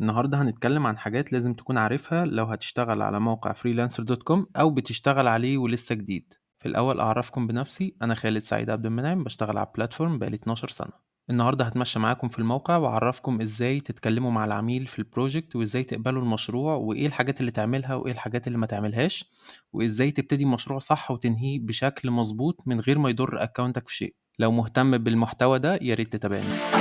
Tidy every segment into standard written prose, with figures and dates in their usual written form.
النهاردة هنتكلم عن حاجات لازم تكون عارفها لو هتشتغل على موقع freelancer.com أو بتشتغل عليه ولسه جديد. في الأول أعرفكم بنفسي، أنا خالد سعيد عبد المنعم، بشتغل على بلاتفورم بقالي 12 سنة. النهاردة هتمشى معاكم في الموقع وأعرفكم إزاي تتكلموا مع العميل في البروجكت، وإزاي تقبلوا المشروع، وإيه الحاجات اللي تعملها وإيه الحاجات اللي ما تعملهاش، وإزاي تبتدي مشروع صح وتنهيه بشكل مظبوط من غير ما يضر أكاونتك في شيء. لو مهتم بالمحتوى ده ياريت تتابعني.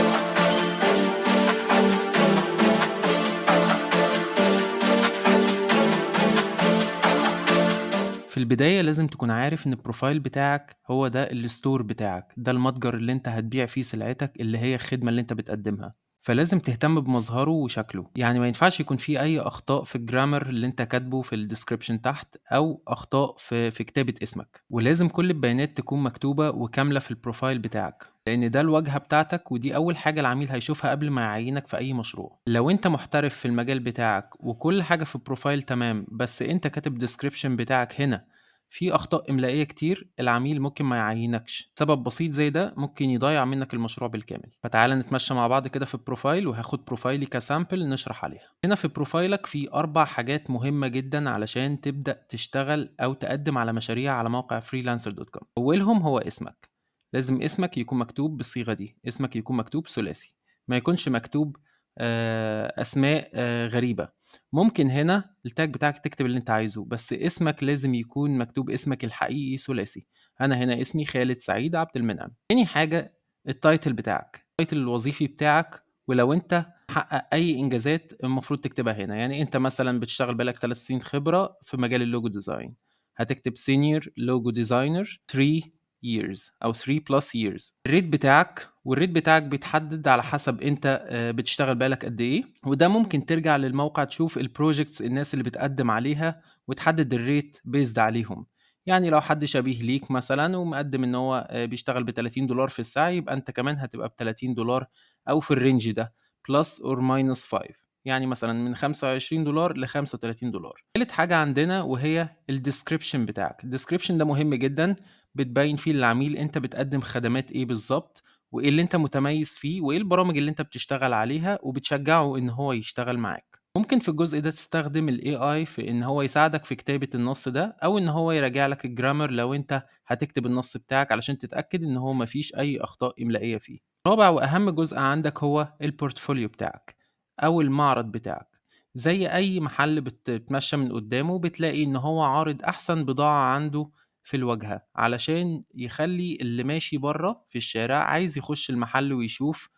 في البداية لازم تكون عارف إن البروفايل بتاعك هو ده الستور بتاعك، ده المتجر اللي انت هتبيع فيه سلعتك اللي هي الخدمة اللي انت بتقدمها. فلازم تهتم بمظهره وشكله، يعني ما ينفعش يكون فيه أي أخطاء في الجرامر اللي انت كاتبه في الديسكريبشن تحت، أو أخطاء في كتابة اسمك. ولازم كل البيانات تكون مكتوبة وكاملة في البروفايل بتاعك، لأن ده الواجهة بتاعتك، ودي أول حاجة العميل هيشوفها قبل ما يعينك في أي مشروع. لو أنت محترف في المجال بتاعك وكل حاجة في البروفايل تمام، بس أنت كاتب ديسكريبشن بتاعك هنا في أخطاء إملائية كتير، العميل ممكن ما يعينكش. سبب بسيط زي ده ممكن يضيع منك المشروع بالكامل. فتعالى نتمشى مع بعض كده في البروفايل، وهاخد بروفايلي كسامبل نشرح عليها. هنا في بروفايلك في 4 حاجات مهمة جدا علشان تبدأ تشتغل أو تقدم على مشاريع على موقع freelancer.com. أولهم هو اسمك. لازم اسمك يكون مكتوب بالصيغة دي، اسمك يكون مكتوب ثلاثي، ما يكونش مكتوب أسماء غريبة. ممكن هنا التاج بتاعك تكتب اللي انت عايزه، بس اسمك لازم يكون مكتوب اسمك الحقيقي ثلاثي. انا هنا اسمي خالد سعيد عبد المنعم. تاني حاجة التايتل بتاعك، التايتل الوظيفي بتاعك، ولو انت محقق اي انجازات المفروض تكتبها هنا. يعني انت مثلا بتشتغل بقالك 3 سنين خبرة في مجال اللوجو ديزاين، هتكتب سينيور لوجو ديزاينر 3 years او 3 plus years. الريت بتاعك، والريت بتاعك بيتحدد على حسب انت بتشتغل بالك قد ايه، وده ممكن ترجع للموقع تشوف البروجكتس الناس اللي بتقدم عليها وتحدد الريت بيزد عليهم. يعني لو حد شبيه ليك مثلا ومقدم ان هو بيشتغل ب $30 في الساعة، يبقى انت كمان هتبقى ب $30 او في الرينج ده بلس اور ماينس 5. يعني مثلا من $25 ل $35. تالت حاجة عندنا وهي الديسكريبشن بتاعك. الديسكريبشن ده مهم جدا، بتبين فيه للعميل انت بتقدم خدمات ايه بالظبط، وايه اللي انت متميز فيه، وايه البرامج اللي انت بتشتغل عليها، وبتشجعه ان هو يشتغل معاك. ممكن في الجزء ده تستخدم ال AI في ان هو يساعدك في كتابة النص ده، او ان هو يراجع لك الجرامر لو انت هتكتب النص بتاعك، علشان تتأكد ان هو مفيش اي اخطاء املائية فيه. رابع واهم جزء عندك هو البورتفوليو بتاعك او المعرض بتاعك. زي اي محل بتتمشى من قدامه بتلاقي ان هو عارض احسن بضاعة عنده في الواجهة، علشان يخلي اللي ماشي بره في الشارع عايز يخش المحل ويشوف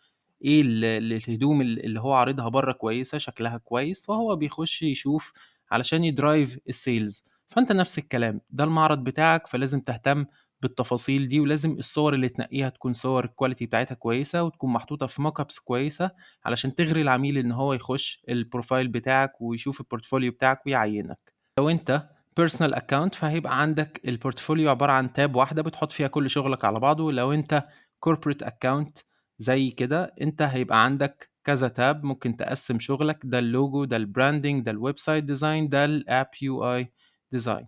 ايه الهدوم اللي هو عارضها بره كويسة، شكلها كويس، فهو بيخش يشوف علشان يدرايف السيلز. فانت نفس الكلام، ده المعرض بتاعك، فلازم تهتم بالتفاصيل دي، ولازم الصور اللي تنقيها تكون صور الكواليتي بتاعتها كويسة، وتكون محطوطة في موك ابس كويسة، علشان تغري العميل ان هو يخش البروفايل بتاعك ويشوف البورتفوليو بتاعك ويعينك. لو انت بيرسونال اكونت فهيبقى عندك البورتفوليو عبارة عن تاب واحدة بتحط فيها كل شغلك على بعضه. لو انت كوربريت اكونت زي كده، انت هيبقى عندك كذا تاب ممكن تقسم شغلك، ده اللوجو، ده البراندنج، ده الويب سايت ديزاين، ده الاب يو اي ديزاين.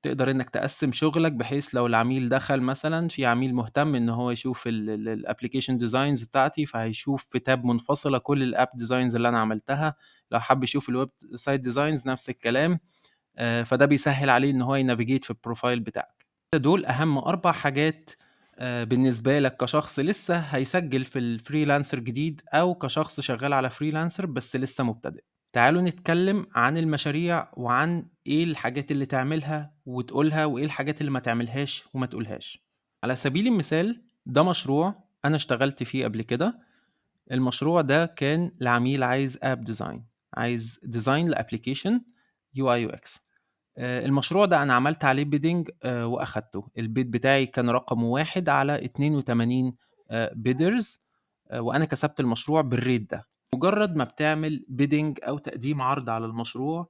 تقدر انك تقسم شغلك بحيث لو العميل دخل، مثلا في عميل مهتم ان هو يشوف الابلكيشن ديزاينز بتاعتي، فهيشوف في تاب منفصلة كل الاب ديزاينز اللي انا عملتها. لو حب يشوف الويب سايت ديزاينز نفس الكلام. فده بيسهل عليه ان هو ينافيجيت في البروفايل بتاعك. دول اهم 4 حاجات بالنسبة لك كشخص لسه هيسجل في الفريلانسر جديد، او كشخص شغال على فريلانسر بس لسه مبتدئ. تعالوا نتكلم عن المشاريع، وعن ايه الحاجات اللي تعملها وتقولها، وايه الحاجات اللي ما تعملهاش وما تقولهاش. على سبيل المثال، ده مشروع انا اشتغلت فيه قبل كده. المشروع ده كان لعميل عايز اب ديزاين، عايز ديزاين لابلكيشن يو اي يو اكس. المشروع ده انا عملت عليه بيدنج واخدته. البيد بتاعي كان رقم 1 على 82 بيدرز، وانا كسبت المشروع بالريت ده. مجرد ما بتعمل بيدنج او تقديم عرض على المشروع،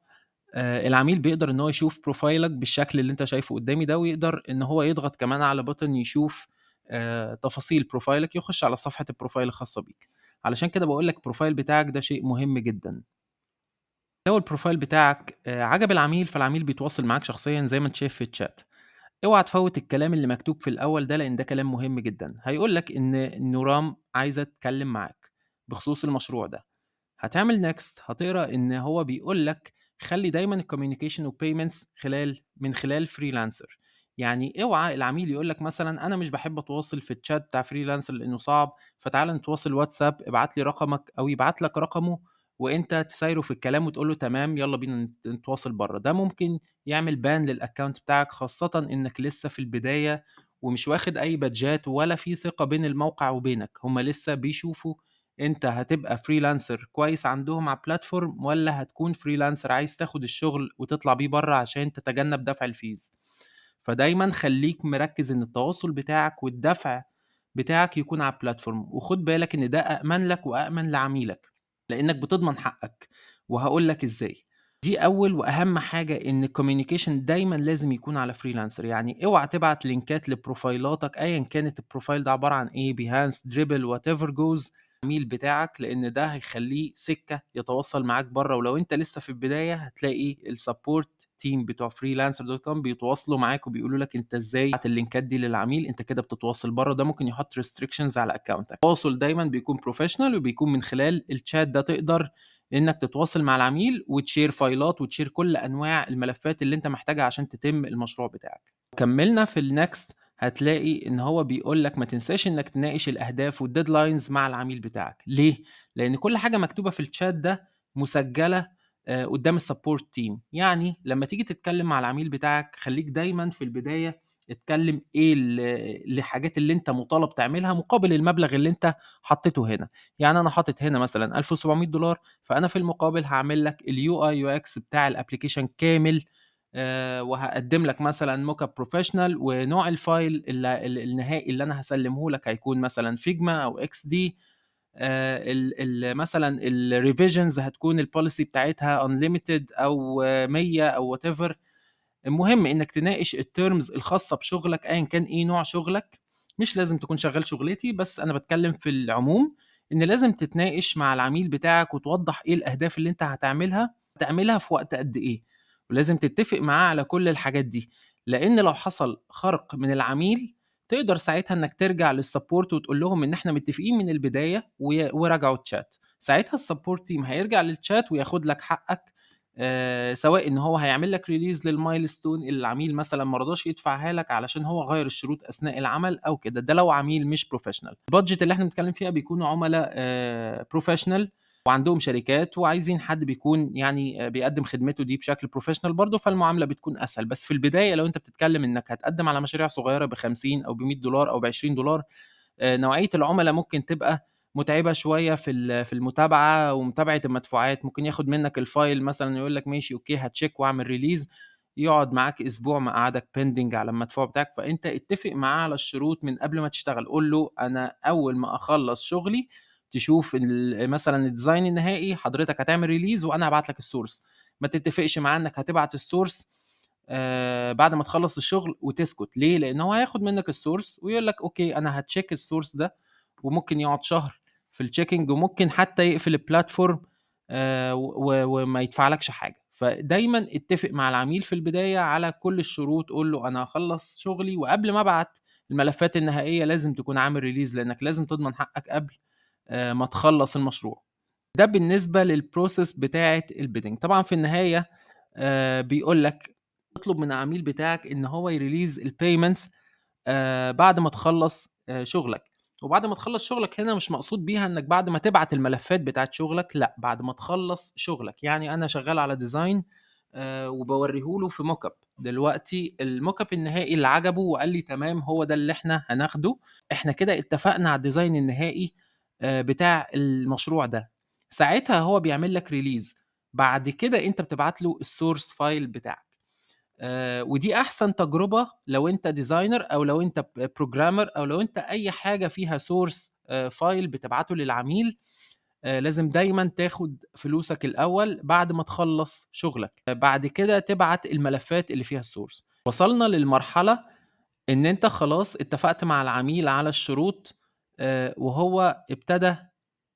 العميل بيقدر ان هو يشوف بروفايلك بالشكل اللي انت شايفه قدامي ده، ويقدر ان هو يضغط كمان على بutton يشوف تفاصيل بروفايلك، يخش على صفحة البروفايل الخاصة بيك. علشان كده بقول لك البروفايل بتاعك ده شيء مهم جدا. لو البروفايل بتاعك عجب العميل، فالعميل بيتواصل معاك شخصيا زي ما انت شايف في الشات. اوعى تفوت الكلام اللي مكتوب في الاول ده، لان ده كلام مهم جدا. هيقول لك ان نورام عايزه تتكلم معاك بخصوص المشروع ده. هتعمل next، هتقرا إن هو بيقول لك خلّي دايمًا الcommunication وpayments من خلال freelancer. يعني اوعى العميل يقول لك مثلًا أنا مش باحب أتواصل في الchat بتاع freelancer لإنه صعب، فتعالَ نتواصل واتساب، ابعت لي رقمك، أو يبعت لك رقمه وأنت تسايره في الكلام وتقول له تمام يالّا بينا نتواصل برّه. ده ممكن يعمل ban للaccount بتاعك، خاصةً إنك لسه في البداية ومش واخد أي بادجات ولا في ثقة بين الموقع وبينك. هم لسه بيشوفوا أنت هتبقى freelancer كويس عندهم على الplatform والّا هتكون freelancer عايز تاخد الشغل وتطلع بيه برّه عشان تتجنب دفع الفيز. فدايمًا خلّيك مركّز إن التواصل بتاعك والدفع بتاعك يكون على الplatform، وخُد بالك إن ده أأمن لك وأأمن لعميلك، لإنك بتضمن حقك، وهاقول لك إزاي. دي أول وأهم حاجة، إن الcommunication دايمًا لازم يكون على freelancer. يعني اوعى تبعت لينكات لبروفايلاتك أيًا كانت الprofile ده عبارة عن إيه، Behance، Dribbble whatever goes العميل بتاعك، لإن ده هيخلّيه سِكّة يتواصل معاك برّه. ولو أنت لسه في البداية هتلاقي الsupport team بتوع freelancer.com بيتواصلوا معاك وبيقولوا لك أنت إزاي تبعت اللينكات دي للعميل، أنت كده بتتواصل برّه. ده ممكن يحط restrictions على أكاونتك. التواصل دايمًا بيكون professional وبيكون من خلال الchat ده، تقدر إنك تتواصل مع العميل وتشير فايلات وتشير كل أنواع الملفات اللي أنت محتاجها عشان تتم المشروع بتاعك. كمّلنا في الnext هتلاقي إن هو بيقول لك ما تنساش إنك تناقش الأهداف والdeadlines مع العميل بتاعك. ليه؟ لإن كل حاجة مكتوبة في الchat ده مسجّلة قدّام الsupport team. يعني لمّا تيجي تتكلّم مع العميل بتاعك خلّيك دايمًا في البداية اتكلّم إيه الحاجات اللي أنت مُطالب تعملها مقابل المبلغ اللي أنت حطّيته هنا. يعني أنا حاطط هنا مثلًا $1700، فأنا في المقابل هاعمل لك الUI UX بتاع الapplication كامل، وهاقدّم لك مثلًا mock up professional، ونوع الفايل النهائي اللي أنا هاسلّمه لك هيكون مثلًا Figma أو XD. ال ال مثلًا الrevisions هتكون الpolicy بتاعتها unlimited أو 100 أو whatever. المهم إنك تناقش الterms الخاصة بشغلك أيًا كان إيه نوع شغلك. مش لازم تكون شغال شغلتي، بس أنا باتكلم في العموم، إن لازم تتناقش مع العميل بتاعك وتوضّح إيه الأهداف اللي أنت هتعملها في وقت قد إيه، ولازم تتفق معاه على كل الحاجات دي. لإن لو حصل خرق من العميل تقدر ساعتها إنك ترجع للsupport وتقول لهم إن إحنا متفقين من البداية وراجعوا الchat. ساعتها الsupport team هيرجع للchat وياخد لك حقك، سواء إن هو هيعمل لك release للmilestone اللي العميل مثلًا ما رضاش يدفعها لك علشان هو غيّر الشروط أثناء العمل أو كده. ده لو عميل مش professional. الbudget اللي إحنا بنتكلم فيها بيكونوا عُملا professional وعندهم شركات وعايزين حد بيكون يعني بيقدّم خدمته دي بشكل professional برضه، فالمعاملة بتكون أسهل. بس في البداية لو أنت بتتكلم إنك هتقدّم على مشاريع صغيرة ب50 أو ب$100 أو ب$20، نوعية العُملا ممكن تبقى مُتعبة شوية في المتابعة ومتابعة المدفوعات. ممكن ياخد منّك الfile مثلًا يقول لك ماشي أوكي هacheck وأعمل release، يقعد معاك أسبوع مقعّدك pending على المدفوع بتاعك. فأنت اتفق معاه على الشروط من قبل ما تشتغل. قُل له أنا أول ما أخلّص شغلي تشوف مثلًا الdesign النهائي حضرتك هتعمل release وأنا هابعت لك الsource. ما تتفقش معاه إنّك هتبعت الsource بعد ما تخلّص الشغل وتسكت. ليه؟ لإن هو هياخد منّك الsource ويقول لك أوكي أنا هacheck الsource ده، وممكن يقعد شهر في الchecking وممكن حتى يقفل الplatform وما يدفعلكش حاجة. فدايمًا اتفق مع العميل في البداية على كل الشروط. قُل له أنا هاخلّص شغلي وقبل ما أبعت الملفات النهائية لازم تكون عامل release، لإنّك لازم تضمن حقك قبل ما تخلّص المشروع. ده بالنسبة للprocess بتاعة الbidding. طبعًا في النهاية بيقول لك اطلب من العميل بتاعك إن هو يrelease الpayments بعد ما تخلّص شغلك. وبعد ما تخلّص شغلك هنا مش مقصود بيها إنّك بعد ما تبعت الملفات بتاعة شغلك، لأ، بعد ما تخلّص شغلك. يعني أنا شغّال على design وباورّيه له في mock up. دلوقتي الmock up النهائي اللي عجبه وقال لي تمام هو ده اللي إحنا هناخده، إحنا كده اتفقنا على الdesign النهائي بتاع المشروع ده. ساعتها هو بيعمل لك release. بعد كده أنت بتبعت له الsource file بتاعك. ودي أحسن تجربة لو أنت designer أو لو أنت programmer أو لو أنت أي حاجة فيها source file بتبعته للعميل. لازم دايمًا تاخد فلوسك الأول بعد ما تخلّص شغلك، بعد كده تبعت الملفات اللي فيها الsource. وصلنا للمرحلة إن أنت خلاص اتفقت مع العميل على الشروط، وهو ابتدى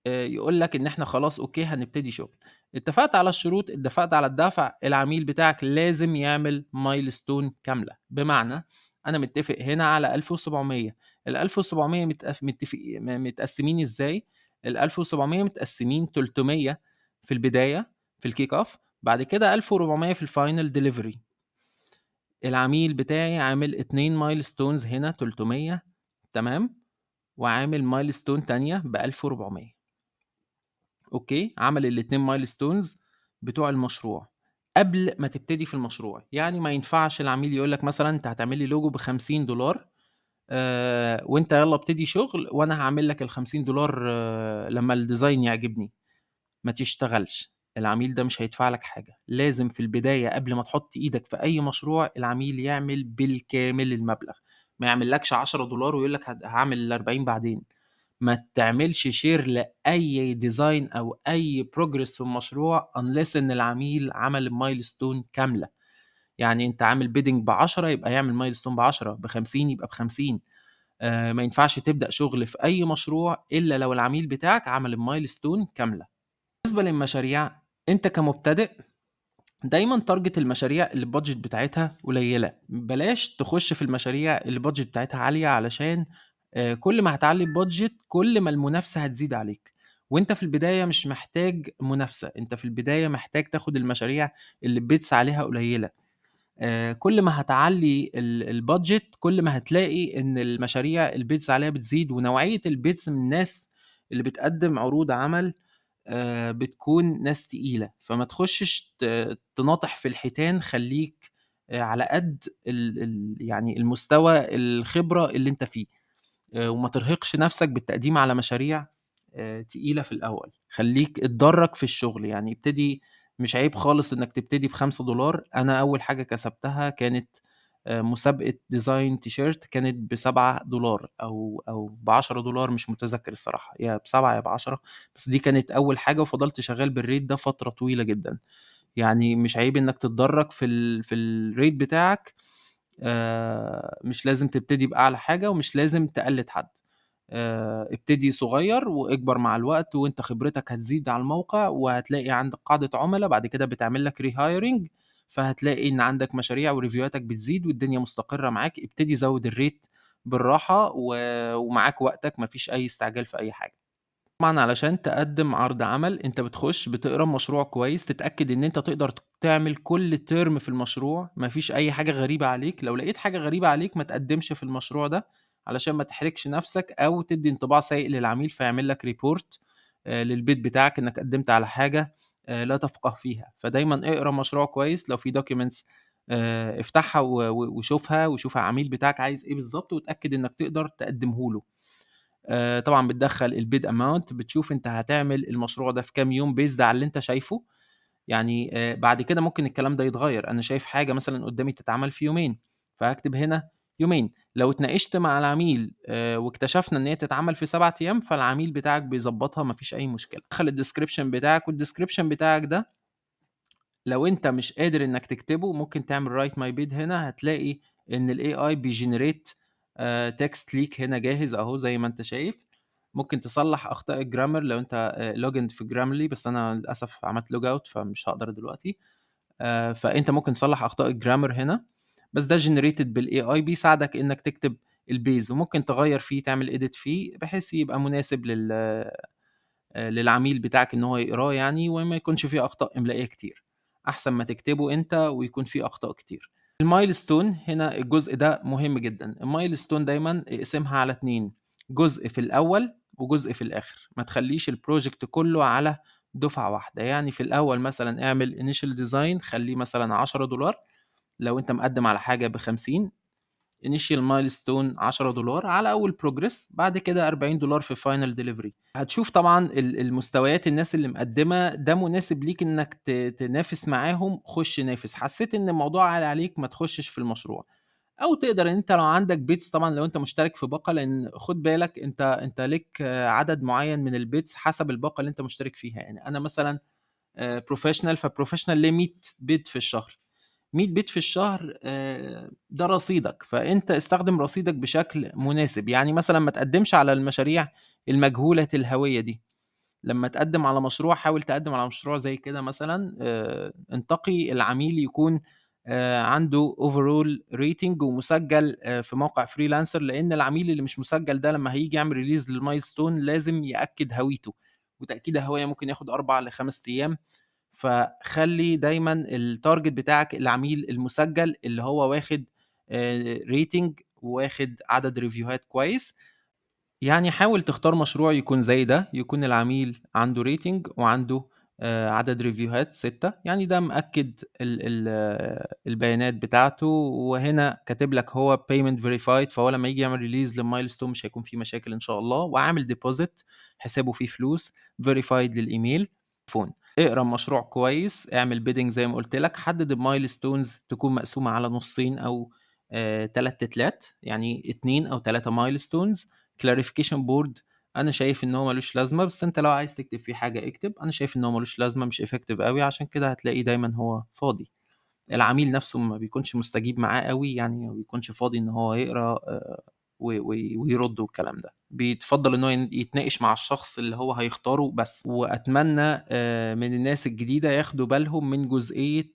يقول لك إن إحنا خلاص أوكي هنبتدي شغل. اتفقت على الشروط، اتفقت على الدفع، العميل بتاعك لازم يعمل milestone كاملة. بمعنى أنا متّفق هنا على 1700، ال1700 متقسمين إزاي؟ ال1700 متقسمين 300 في البداية في الكيك اوف، بعد كده 1400 في الفاينل ديليفري. العميل بتاعي عامل 2 مايلستونز هنا 300، تمام، وعامل مايلستون تانية ب 1400. اوكي، عمل الاتنين مايلستونز بتوع المشروع قبل ما تبتدي في المشروع. يعني ما ينفعش العميل يقول لك مثلا انت هتعمل لي لوجو ب $50 وانت يلا ابتدي شغل وانا هعمل لك ال $50 لما الديزاين يعجبني. ما تشتغلش، العميل ده مش هيدفع لك حاجة. لازم في البداية قبل ما تحط ايدك في اي مشروع العميل يعمل بالكامل المبلغ، ما يعمل لكش $10 ويقول لك هعمل 40 بعدين. ما تعملش شير لأي ديزاين أو أي بروجرس في المشروع unless إن العميل عمل المايلستون كاملة. يعني أنت عامل بيدنج ب10 يبقى يعمل مايلستون ب10، ب50 يبقى ب50. ما ينفعش تبدأ شغل في أي مشروع إلا لو العميل بتاعك عمل المايلستون كاملة. بالنسبة للمشاريع، أنت كمبتدئ دايما تارجت المشاريع اللي البادجت بتاعتها قليلة. بلاش تخش في المشاريع اللي البادجت بتاعتها عالية، علشان كل ما هتعلي البادجت كل ما المنافسة هتزيد عليك. وانت في البداية مش محتاج منافسة، انت في البداية محتاج تاخد المشاريع اللي البيتس عليها قليلة. كل ما هتعلي البادجت كل ما هتلاقي ان المشاريع البيتس عليها بتزيد، ونوعية البيتس من الناس اللي بتقدم عروض عمل بتكون ناس تقيلة. فما تخشش تناطح في الحيتان، خليك على قد يعني المستوى الخبرة اللي انت فيه، وما ترهقش نفسك بالتقديم على مشاريع تقيلة في الأول. خليك اتدرج في الشغل، يعني ابتدي. مش عيب خالص انك تبتدي ب$5. انا اول حاجة كسبتها كانت مسابقة ديزاين تيشيرت، كانت ب$7 او ب$10، مش متذكر الصراحة، يا ب7 يا ب10. بس دي كانت اول حاجة، وفضلت شغال بالريت ده فترة طويلة جدا. يعني مش عيب انك تتدرج في الريت بتاعك. مش لازم تبتدي بأعلى حاجة، ومش لازم تقلد حد. ابتدي صغير واكبر مع الوقت، وانت خبرتك هتزيد على الموقع، وهتلاقي عندك قاعدة عملاء بعد كده بتعمل لك ريهايرنج، فهتلاقي ان عندك مشاريع وريفيوهاتك بتزيد والدنيا مستقرة معاك. ابتدي زود الريت بالراحة ومعاك وقتك، مفيش اي استعجال في اي حاجة. طبعًا علشان تقدّم عرض عمل، أنت بتخش بتقرا المشروع كويس، تتأكد إن أنت تقدر تعمل كل term في المشروع، ما فيش أي حاجة غريبة عليك. لو لقيت حاجة غريبة عليك ما تقدّمش في المشروع ده، علشان ما تحرجش نفسك أو تدّي انطباع سيء للعميل فيعمل لك report للبيت بتاعك إنك قدّمت على حاجة لا تفقه فيها. فدايمًا اقرا المشروع كويس، لو في documents افتحها وشوفها، وشوف العميل بتاعك عايز إيه بالضبط، واتأكد إنك تقدر تقدّمه له. طبعًا بتدخّل الbid amount، بتشوف أنت هتعمل المشروع ده في كام يوم based على اللي أنت شايفه. يعني بعد كده ممكن الكلام ده يتغيّر، أنا شايف حاجة مثلًا قدّامي تتعمل في يومين، فهاكتب هنا يومين. لو اتناقشت مع العميل واكتشفنا إن هي تتعمل في 7 أيام، فالعميل بتاعك بيضبّطها، ما فيش أي مشكلة. دخّل الdescription بتاعك، والdescription بتاعك ده لو أنت مش قادر إنك تكتبه ممكن تعمل write my bid. هنا هتلاقي إن الAI بيgenerate text ليك هنا جاهز أهو زي ما أنت شايف. ممكن تصلّح أخطاء الgrammar لو أنت login في Grammarly، بس أنا للأسف عملت log out فمش هاقدر دلوقتي. فأنت ممكن تصلّح أخطاء الgrammar هنا، بس ده generated بالAI بيساعدك إنك تكتب الbase، وممكن تغيّر فيه تعمل edit فيه بحيث يبقى مناسب للعميل بتاعك إن هو يقراه يعني، وما يكونش فيه أخطاء إملائية كتير، أحسن ما تكتبه أنت ويكون فيه أخطاء كتير. الmilestone هنا الجزء ده مهم جدًا. الmilestone دايمًا اقسمها على 2، جزء في الأول وجزء في الآخر. ما تخلّيش الproject كلّه على دفعة واحدة. يعني في الأول مثلًا اعمل initial design خلّيه مثلًا $10 لو أنت مقدّم على حاجة ب50. initial milestone $10 على أول progress، بعد كده $40 في final delivery. هتشوف طبعًا المستويات الناس اللي مقدّمة ده مناسب ليك إنك تنافس معاهم، خُش نافس. حسّيت إن الموضوع عالي عليك ما تخشش في المشروع. أو تقدر إن أنت لو عندك bets، طبعًا لو أنت مشترك في باقة، لإن خُد بالك أنت ليك عدد معيّن من الbets حسب الباقة اللي أنت مشترك فيها. يعني أنا مثلًا professional، فprofessional ليه 100 bid في الشهر. 100 بيت في الشهر ده رصيدك، فأنت استخدم رصيدك بشكل مناسب. يعني مثلًا ما تقدّمش على المشاريع المجهولة الهوية دي. لمّا تقدّم على مشروع حاول تقدّم على مشروع زي كده مثلًا، انتقي العميل يكون عنده overall rating ومسجّل في موقع freelancer، لإن العميل اللي مش مسجّل ده لمّا هييجي يعمل release للmilestone لازم يأكد هويته. وتأكيد الهوية ممكن ياخد 4 ل5 أيام. فخلّي دايمًا الtarget بتاعك العميل المسجّل اللي هو واخد rating وواخد عدد ريفيوهات كويس. يعني حاول تختار مشروع يكون زي ده، يكون العميل عنده rating وعنده عدد ريفيوهات 6، يعني ده مأكد البيانات بتاعته، وهنا كاتب لك هو payment verified، فهو لمّا ييجي يعمل release للmilestone مش هيكون في مشاكل إن شاء الله، وعامل deposit حسابه فيه فلوس، verified للإيميل، phone. اقرا المشروع كويس، اعمل bidding زي ما قُلت لك، حدد الmilestones تكون مقسومة على نُصّين أو 3 تِتلات، يعني 2 أو 3 milestones. clarification board أنا شايف إن هو ما لوش لازمة، بس أنت لو عايز تكتب فيه حاجة اكتب، أنا شايف إن هو ما لوش لازمة، مش effective أوي، عشان كده هتلاقيه دايمًا هو فاضي. العميل نفسه ما بيكونش مستجيب معاه أوي، يعني ما بيكونش فاضي إن هو يقرا ويرد والكلام ده، بيتفضّل إن هو يتناقش مع الشخص اللي هو هيختاره بس. وأتمنى من الناس الجديدة ياخدوا بالهم من جزئية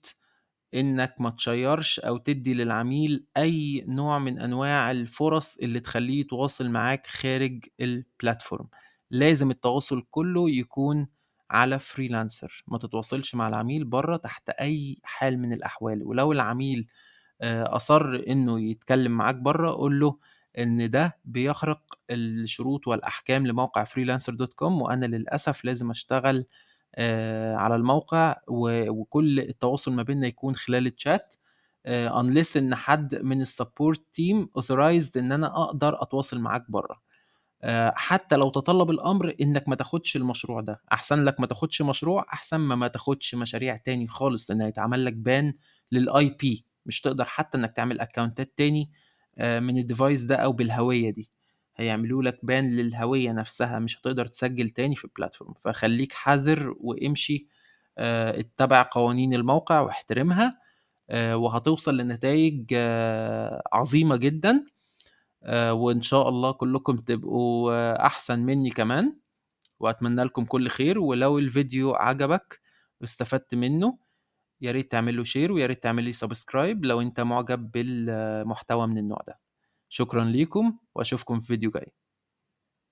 إنك ما تشيّرش أو تدّي للعميل أي نوع من أنواع الفُرَص اللي تخلّيه يتواصل معاك خارج الplatform. لازم التواصل كُلّه يكون على freelancer، ما تتواصلش مع العميل برّه تحت أي حال من الأحوال. ولو العميل أصَرّ إنه يتكلّم معاك برّه، قُل له إن ده بيخرق الشروط والأحكام لموقع freelancer.com، وأنا للأسف لازم أشتغل على الموقع، وكل التواصل ما بيننا يكون خلال الchat unless إن حد من الsupport team authorized إن أنا أقدر أتواصل معاك برّه. حتى لو تطلب الأمر إنك ما تاخدش المشروع ده، أحسن لك ما تاخدش مشروع أحسن ما تاخدش مشاريع تاني خالص، لإن هيتعمل لك ban للIP، مش تقدر حتى إنك تعمل أكاونتات تاني من الdevice ده أو بالهوية دي، هيعملوا لك ban للهوية نفسها، مش هتقدر تسجل تاني في الplatform. فخليك حذر وامشي اتبع قوانين الموقع واحترمها، وهتوصل لنتايج عظيمة جدًا. وإن شاء الله كلّكم تبقوا أحسن منّي كمان، وأتمنى لكم كل خير. ولو الفيديو عجبك واستفدت منّه، يا ريت تعمل له share ويا ريت تعمل لي subscribe لو أنت معجب بالمحتوى من النوع ده. شكرًا ليكم وأشوفكم في فيديو جاي.